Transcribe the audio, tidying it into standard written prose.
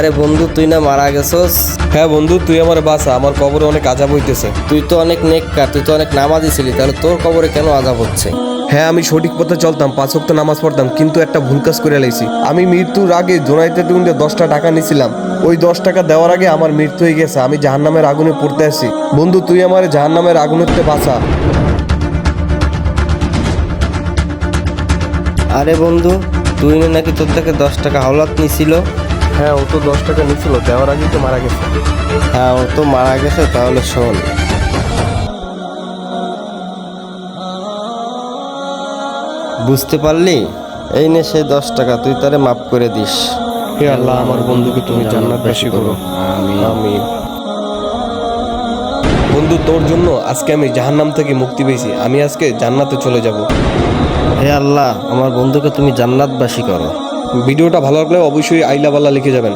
আরে বন্ধু, তুই না মারা গেছস? হ্যাঁ বন্ধু, তুই আমার বাঁচা, আমার কবরে অনেক আযাব হইতেছে। তুই তো অনেক নেককার, তুই তো অনেক নামাজি ছিলি, তাহলে তোর কবরে কেন আযাব হচ্ছে? হ্যাঁ, আমি সঠিক পথে চলতাম, 5 ওয়াক্ত নামাজ পড়তাম, কিন্তু একটা ভুল কাজ করে লাইছি। আমি মৃত্যুর আগে জোনাইতে তুইতে 10টা টাকা নিছিলাম। ওই 10 টাকা দেওয়ার আগে আমার মৃত্যু হয়ে গেছে। আমি জাহান্নামের আগুনে পড়তে আছি। বন্ধু, তুই আমার জাহান্নামের আগুনেতে বাঁচা। আরে বন্ধু, তুই নাকি তোর থেকে 10 টাকা হাওলাত নিছিল? হ্যাঁ, ও তো 10 টাকা নিছিল, দেওয়ার আগেই তো মারা গেছে। হ্যাঁ, ও তো মারা গেছে। তাহলে শোন, বুঝতে পারলি? এই নে সেই 10 টাকা, তুই তারে মাফ করে দিস। হে আল্লাহ, আমার বন্ধুকে তুমি জান্নাতবাসী করো। আমিন। বন্ধু, তোর জন্য আজকে আমি জাহান্নাম থেকে মুক্তি পেয়েছি। আমি আজকে জান্নাতে চলে যাব। হে আল্লাহ, আমার বন্ধুকে তুমি জান্নাতবাসী করো। ভিডিওটা ভালো লাগলে অবশ্যই আইলা বাল্লা লিখে যাবেন।